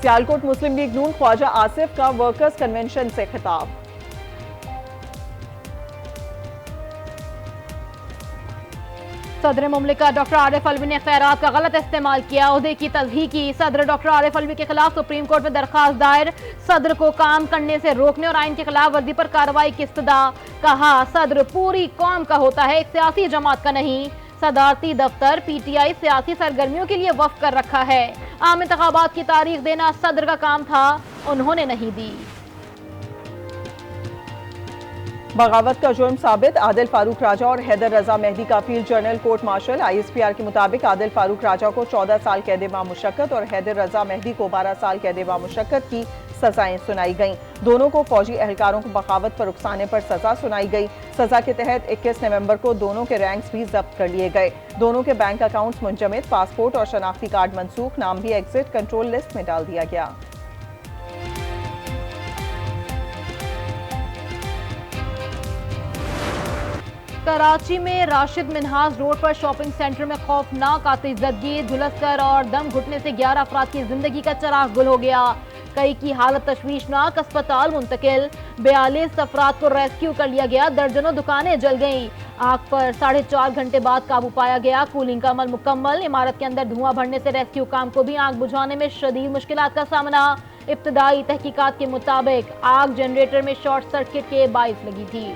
सियालकोट मुस्लिम league नून ख्वाजा आसिफ का workers convention से खिताब। सदर मुमलिका डॉक्टर आरिफ अलवी ने खैरात का गलत इस्तेमाल किया, ओहदे की तस्दीक की। सदर डॉक्टर आरिफ अलवी के खिलाफ सुप्रीम कोर्ट में दरखास्त दायर, सदर को काम करने से रोकने और आइन की खिलाफ वर्जी पर कार्रवाई की इस्तदा। कहा सदर पूरी कौम का होता है, एक सियासी जमात का नहीं। सदारती दफ्तर पीटीआई सियासी सरगर्मियों के लिए वक्फ कर रखा है। आम इंतखाबात की तारीख देना सदर का काम था, उन्होंने नहीं दी। बगावत का जुर्म साबित, आदिल फारूक राजा और हैदर रजा मेहदी का field general court martial. ISPR के मुताबिक आदिल फारूक राजा को 14 साल कैद बामुशक्कत और हैदर रजा मेहदी को 12 साल कैद बामुशक्कत की सजाएं सुनाई गईं। दोनों को फौजी एहलकारों को बगावत पर उकसाने पर सजा सुनाई गई। सजा के तहत 21 नवंबर को दोनों के रैंक्स भी जब्त कर लिए गए। दोनों के बैंक अकाउंट्स मुंजमद, पासपोर्ट और शनाख्ती कार्ड मनसूख, नाम भी एग्जिट कंट्रोल लिस्ट में डाल दिया गया। कराची में राशिद मिन्हाज रोड पर शॉपिंग सेंटर में खौफनाक आतिशज़दगी, झुलसकर और दम घुटने से 11 अफराद की जिंदगी का चिराग गुल हो गया। कई की हालत तशवीशनाक, अस्पताल मुंतकिल। 42 अफराद को रेस्क्यू कर लिया गया, दर्जनों दुकानें जल गईं। आग पर 4.5 घंटे बाद काबू पाया गया, कूलिंग का अमल मुकम्मल। इमारत के अंदर धुआं भरने से रेस्क्यू काम को भी आग बुझाने में शदीद मुश्किलात का सामना। इब्तदाई तहकीकात के मुताबिक आग जनरेटर में शॉर्ट सर्किट के बाइस लगी थी।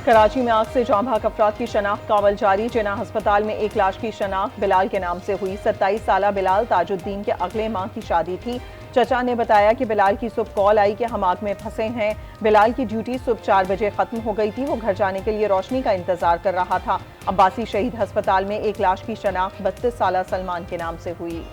कराची में आग से जाँ भाग अफराद की शनाख्त का अमल जारी। जिना अस्पताल में एक लाश की शनाख्त बिलाल के नाम से हुई। 27 साला बिलाल ताजुद्दीन के अगले माह की शादी थी। चचा ने बताया कि बिलाल की सुबह कॉल आई कि हम आग में फंसे हैं। बिलाल की ड्यूटी सुबह 4 बजे खत्म हो गई थी। वो घर जाने के लिए रोशनी का इंतजार कर रहा था। अब्बासी शहीद अस्पताल में एक लाश की शनाख्त 32 साला सलमान के नाम से हुई।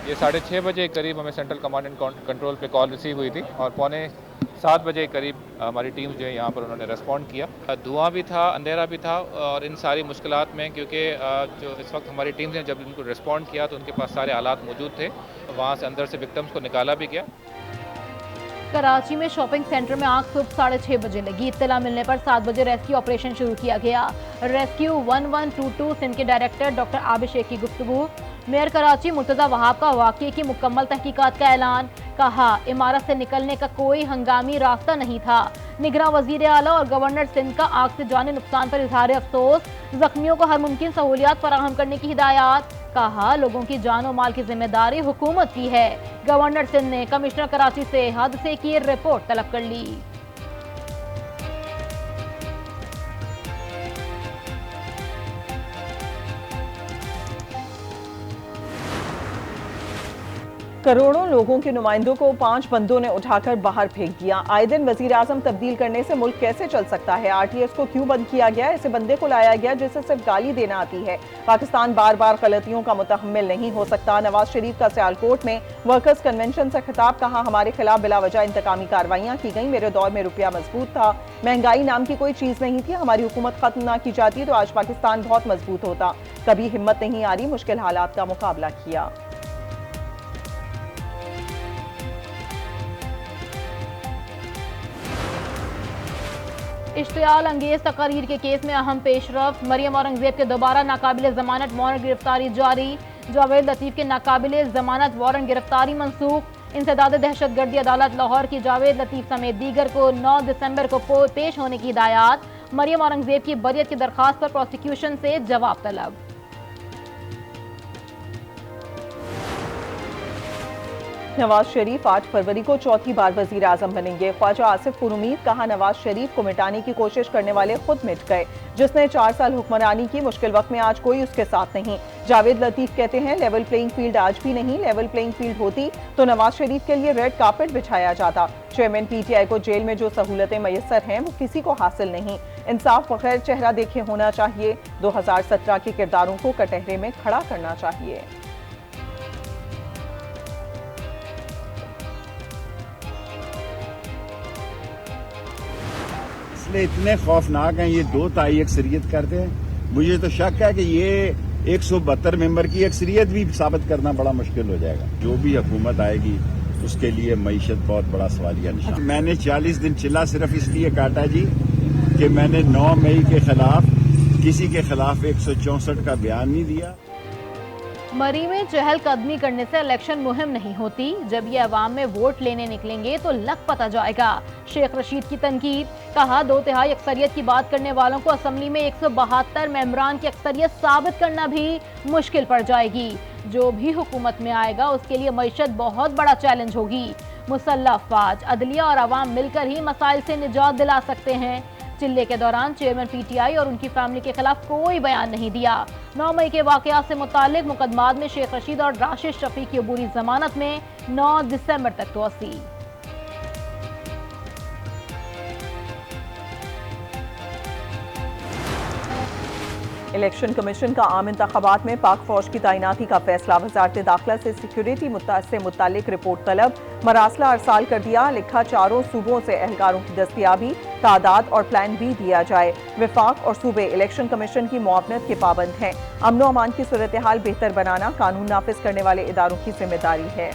ये 6:30 बजे करीब हमें सेंट्रल कमांड एंड कंट्रोल पे कॉल रिसीव हुई थी और 6:45 बजे करीब हमारी टीम जो है यहाँ पर उन्होंने रेस्पॉन्ड किया। धुआं भी था, अंधेरा भी था और इन सारी मुश्किलात में क्योंकि जो इस वक्त हमारी टीम ने जब इनको रेस्पॉन्ड किया तो उनके पास सारे आलात मौजूद थे। वहाँ से अंदर से विक्टिम्स को निकाला भी गया। कराची में शॉपिंग सेंटर में आग सुबह 6:30 बजे लगी। इत्तला मिलने पर 7 बजे रेस्क्यू ऑपरेशन शुरू किया गया। रेस्क्यू 1122 सिंध के डायरेक्टर डॉक्टर आबिद शेख की गुफ्तगू। मेयर कराची मुर्तजा वहाब का वाक़ये की मुकम्मल तहकीकात का ऐलान। कहा इमारत से निकलने का कोई हंगामी रास्ता नहीं था। निगरां वज़ीर आला और गवर्नर सिंध का आग से जानी नुकसान पर इजहार अफसोस। जख्मियों को हर मुमकिन सहूलियात फराहम करने की हिदायत। कहा लोगों की जान और माल की जिम्मेदारी हुकूमत की है। गवर्नर सिंध ने कमिश्नर कराची से हादसे की रिपोर्ट तलब कर ली। करोड़ों लोगों के नुमाइंदों को 5 बंदों ने उठाकर बाहर फेंक दिया। आए दिन वजीर आजम तब्दील करने से मुल्क कैसे चल सकता है? RTS को क्यों बंद किया गया? ऐसे बंदे को लाया गया जिसे सिर्फ गाली देना आती है। पाकिस्तान बार बार गलतियों का मुतहम्मिल नहीं हो सकता। नवाज शरीफ का सियालकोट में वर्कर्स कन्वेंशन से खिताब। कहा हमारे खिलाफ बिलावजह इंतकामी कार्रवाइयां की गई। मेरे दौर में रुपया मजबूत था, महंगाई नाम की कोई चीज नहीं थी। हमारी हुकूमत खत्म ना की जाती तो आज पाकिस्तान बहुत मजबूत होता। कभी हिम्मत नहीं आ रही, मुश्किल हालात का मुकाबला किया। इश्तियाल अंगेज तकरीर के केस में अहम पेशरफ। मरियम औरंगजेब के दोबारा नाकाबिल जमानत वारंट गिरफ्तारी जारी। जावेद लतीफ के नाकाबिल जमानत वारंट गिरफ्तारी मनसूख। इंसदाद दहशतगर्दी अदालत लाहौर की जावेद लतीफ समेत दीगर को 9 दिसंबर को पेश होने की हिदायत। मरियम औरंगजेब की बरियत की दरखास्त पर प्रोसिक्यूशन से जवाब तलब। नवाज शरीफ 8 फरवरी को चौथी बार वजीर आजम बनेंगे। ख्वाजा आसिफ पुरुमीद। कहा नवाज शरीफ को मिटाने की कोशिश करने वाले खुद मिट गए। जिसने 4 साल हुक्मरानी की, मुश्किल वक्त में आज कोई उसके साथ नहीं। जावेद लतीफ कहते हैं लेवल प्लेइंग फील्ड आज भी नहीं। लेवल प्लेइंग फील्ड होती तो नवाज शरीफ के लिए रेड कार्पेट बिछाया जाता। चेयरमैन PTI को जेल में जो सहूलतें मैसर हैं वो किसी को हासिल नहीं। इंसाफ बगैर चेहरा देखे होना चाहिए। 2017 के किरदारों को कटहरे में खड़ा करना चाहिए। इतने खौफनाक हैं ये 2 ताई अक्सरियत करते हैं। मुझे तो शक है कि ये 172 मेंबर की अक्सरियत भी साबित करना बड़ा मुश्किल हो जाएगा। जो भी हुकूमत आएगी उसके लिए मईशत बहुत बड़ा सवालिया निशान। मैंने 40 दिन चिल्ला सिर्फ इसलिए काटा जी कि मैंने 9 मई के खिलाफ किसी के खिलाफ 164 का बयान नहीं दिया। मरी में चहलकदमी करने से इलेक्शन मुहिम नहीं होती, जब ये अवाम में वोट लेने निकलेंगे तो लग पता जाएगा। शेख रशीद की तनकीद, कहा 2/3 अक्सरियत की बात करने वालों को असेंबली में 172 मेंबरान की अक्सरियत साबित करना भी मुश्किल पड़ जाएगी। जो भी हुकूमत में आएगा उसके लिए मईशत बहुत बड़ा चैलेंज होगी। मुसल्लह अफवाज, अदलिया और अवाम मिलकर ही मसाइल से निजात दिला सकते हैं। चिल्ले के दौरान चेयरमैन पीटीआई और उनकी फैमिली के खिलाफ कोई बयान नहीं दिया। 9 मई के वाकयात से मुतालिक मुकदमात में शेख रशीद और राशिद शफी की अबूरी जमानत में 9 दिसंबर तक तोसी। इलेक्शन कमीशन का आम इंतखाबात में पाक फौज की तैनाती का फैसला। वजारत दाखिला से सिक्योरिटी से मुतालिक रिपोर्ट तलब, मरासला अरसाल कर दिया। लिखा 4 सूबों से एहलकारों की दस्तियाबी, तादाद और प्लान भी दिया जाए। विफाक और सूबे इलेक्शन कमीशन की मुआवनत के पाबंद हैं। अमनो अमान की सूरत हाल बेहतर बनाना कानून नाफिज करने वाले इदारों की जिम्मेदारी है।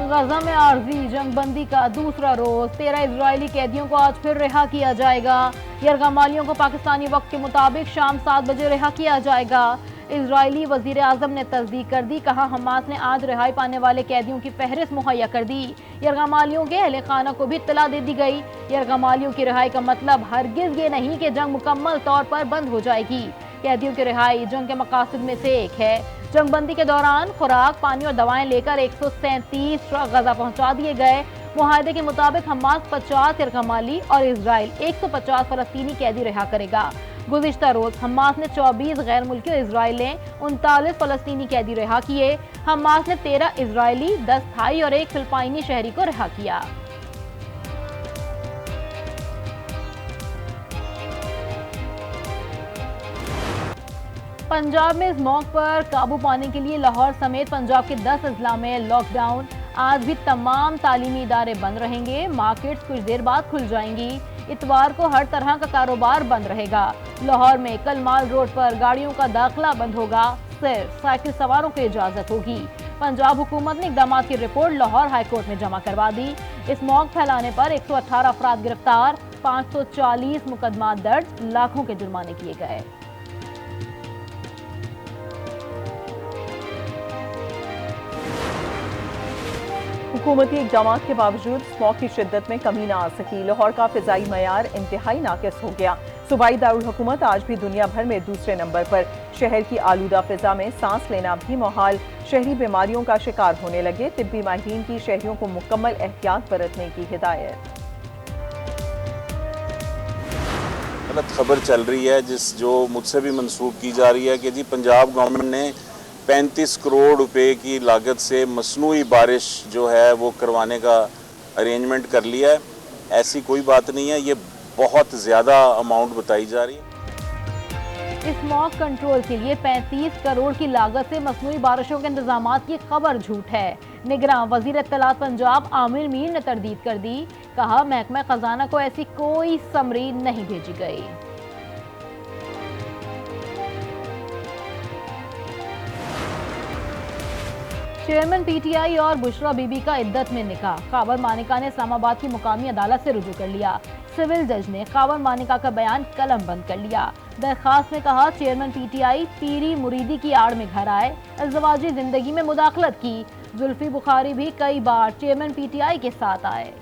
गजा में आर्जी जंगबंदी का दूसरा रोज, 13 इजरायली कैदियों को आज फिर रिहा किया जाएगा। यरगमालियों को पाकिस्तानी वक्त के मुताबिक शाम 7 बजे रिहा किया जाएगा। इजरायली वजीर आजम ने तस्दीक कर दी, कहा हमास ने आज रिहाई पाने वाले कैदियों की फहरिस्त मुहैया कर दी। यरगमालियों के अहले खाना को भी इत्तला दे दी गई। यरगमालियों की रिहाई का मतलब हरगिज ये नहीं कि जंग मुकम्मल तौर पर बंद हो जाएगी। कैदियों की रिहाई जंग के मकासद में से एक है। जंगबंदी के दौरान खुराक, पानी और दवाएं लेकर 137 ट्रक गजा पहुंचा दिए गए। मुआहदे के मुताबिक हमास 50 यरगमाली और इजराइल 150 फलस्तीनी कैदी रिहा करेगा। गुज़िश्ता रोज हमास ने 24 गैर मुल्की और इजराइल ने 39 फलस्तीनी कैदी रिहा किए। हमास ने 13 इजरायली, 10 थाई और 1 फिलिपाइनी शहरी को रिहा किया। पंजाब में स्मॉग पर काबू पाने के लिए लाहौर समेत पंजाब के 10 अजला में लॉकडाउन। आज भी तमाम तालीमी इदारे बंद रहेंगे। मार्केट्स कुछ देर बाद खुल जाएंगी। इतवार को हर तरह का कारोबार बंद रहेगा। लाहौर में कलमाल रोड पर गाड़ियों का दाखिला बंद होगा। सिर्फ साइकिल सवारों को इजाजत होगी। पंजाब हुकूमत ने इक़दाम की रिपोर्ट लाहौर हाईकोर्ट में जमा करवा दी। स्मॉग फैलाने पर 118 अफराद गिरफ्तार, 540 मुकदमात दर्ज, लाखों के जुर्माने किए गए। हुकूमती इक़दाम के बावजूद स्मॉग की शिद्दत में कमी न आ सकी। लाहौर का फिजाई मयार इंतहाई नाकिस हो गया। सूबाई दारुल हुकूमत आज भी दुनिया भर में दूसरे नंबर पर। शहर की आलूदा फिजा में सांस लेना भी मुहाल। शहरी बीमारियों का शिकार होने लगे। तिब्बी माहिरीन की शहरियों को मुकम्मल एहतियात बरतने की हिदायत। गलत खबर चल रही है जो मुझसे भी मंसूब की जा रही है कि जी पंजाब गवर्नमेंट ने 35 करोड़ रुपए की लागत से मसनूई बारिश जो है वो करवाने का अरेंजमेंट कर लिया है। ऐसी कोई बात नहीं है, ये बहुत ज़्यादा अमाउंट बताई जा रही है। स्मॉग कंट्रोल के लिए 35 करोड़ की लागत से मसनूई बारिशों के इंतजाम की खबर झूठ है। निगरान वजीर इत्तलात पंजाब आमिर मीर ने तरदीद कर दी। कहा महकमा खजाना को ऐसी कोई समरी नहीं भेजी गई। चेयरमैन पीटीआई और बुशरा बीबी का इद्दत में निकाह। काबर मानिका ने इस्लामाबाद की मुकामी अदालत से रुजू कर लिया। सिविल जज ने काबर मानिका का बयान कलम बंद कर लिया। दरखास्त में कहा चेयरमैन पीटीआई पीरी मुरीदी की आड़ में घर आए, अज़वाजी जिंदगी में मुदाखलत की। जुल्फी बुखारी भी कई बार चेयरमैन पीटीआई के साथ आए।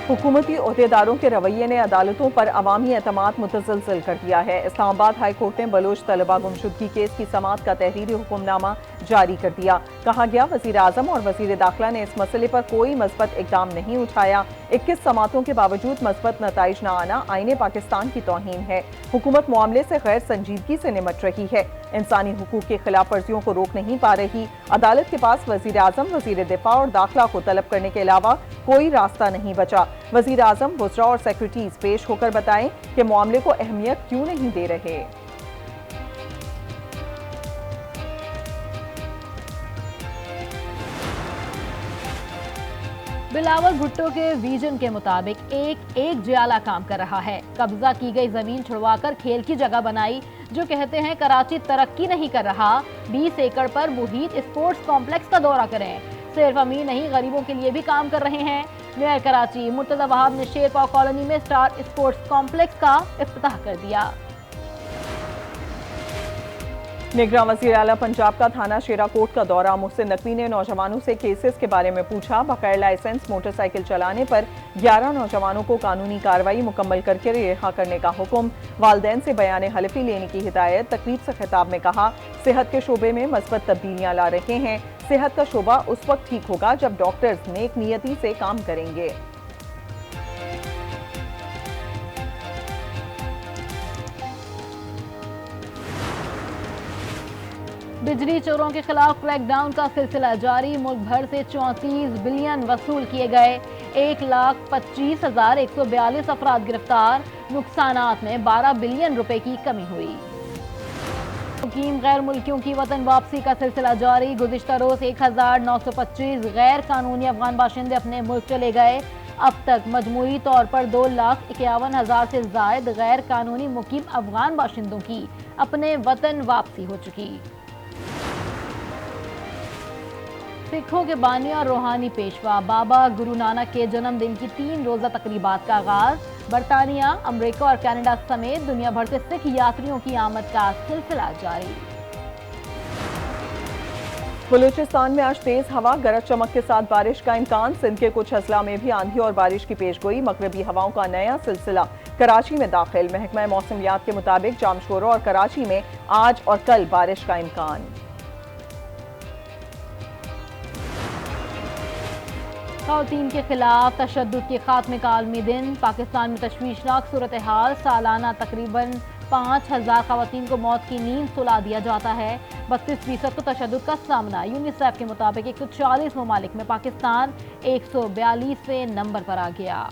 हुकूमती ओहदेदारों के रवैये ने अदालतों पर अवामी एतमाद मुतज़लज़ल कर दिया है। इस्लामाबाद हाई कोर्ट ने बलोच तलबा गुमशुदगी केस की समाअत का तहरीरी हुक्मनामा जारी कर दिया। कहा गया वज़ीर आज़म और वज़ीर दाखिला ने इस मसले पर कोई मस्बत इक़दाम नहीं उठाया। 21 समातों के बावजूद मस्बत नताइज न आना आईने पाकिस्तान की तौहीन है। हुकूमत मामले से गैर संजीदगी से निमट रही है। इंसानी हुकूक की खिलाफ वर्जियों को रोक नहीं पा रही। अदालत के पास वज़ीर आज़म, वज़ीर दिफा और दाखिला को तलब करने के अलावा कोई रास्ता नहीं बचा। वज़ीर आज़म, वुज़रा और सेक्रेटरीज पेश होकर बताएं कि मामले को अहमियत क्यों नहीं दे रहे। बिलावल भुट्टो के विजन के मुताबिक एक जियाला काम कर रहा है। कब्जा की गई जमीन छुड़वाकर खेल की जगह बनाई। जो कहते हैं कराची तरक्की नहीं कर रहा, 20 एकड़ पर मुहित स्पोर्ट्स कॉम्प्लेक्स का दौरा करें। सिर्फ अमीर नहीं, गरीबों के लिए भी काम कर रहे हैं। मेयर कराची मुर्तजा वहाब ने शेरपाव कॉलोनी में स्टार स्पोर्ट्स कॉम्प्लेक्स का इफ्तिताह कर दिया। निगरान वज़ीर आला पंजाब का थाना शेराकोट का दौरा। मुहसिन नकवी ने नौजवानों से केसेस के बारे में पूछा। बगैर लाइसेंस मोटरसाइकिल चलाने पर 11 नौजवानों को कानूनी कार्रवाई मुकम्मल करके रिहा करने का हुक्म। वालिदैन से बयान हलफी लेने की हिदायत। तकरीब से खिताब में कहा, सेहत के शोबे में मस्बत तब्दीलियां ला रहे हैं। सेहत का शोबा उस वक्त ठीक होगा जब डॉक्टर्स नेक नियति से काम करेंगे। बिजली चोरों के खिलाफ क्रैकडाउन का सिलसिला जारी। मुल्क भर से 34 बिलियन वसूल किए गए। 1,25,142 अफराद गिरफ्तार। नुकसानात में 12 बिलियन रुपए की कमी हुई। मुकीम गैर मुल्कियों की वतन वापसी का सिलसिला जारी। गुज़िश्ता रोज 1,925 गैर कानूनी अफगान बाशिंदे अपने मुल्क चले गए। अब तक मजमूई तौर पर 2,51,000 से जायद गैर कानूनी मुकीम अफगान बाशिंदों की अपने वतन वापसी हो चुकी। सिखों के बानी और रूहानी पेशवा बाबा गुरु नानक के जन्मदिन की 3 रोजा तकरीबात का आगाज। बरतानिया, अमेरिका और कनाडा समेत दुनिया भर से सिख यात्रियों की आमद का सिलसिला जारी। बलूचिस्तान में आज तेज हवा, गरज चमक के साथ बारिश का इम्कान। सिंध के कुछ अजला में भी आंधी और बारिश की पेशगोई। मगरबी हवाओं का नया सिलसिला कराची में दाखिल। महकमा मौसमियात के मुताबिक जामशोरा और कराची में आज और कल बारिश का इम्कान। ख़वातीन के खिलाफ तशद्दुद के खात्मे का आलमी दिन। पाकिस्तान में तशवीशनाक सूरत हाल। सालाना तकरीबन 5,000 ख़वातीन को मौत की नींद सुला दिया जाता है। 32% को तशद्दुद का सामना। यूनिसेफ के मुताबिक 140 ममालिक में पाकिस्तान 142वें नंबर पर आ गया।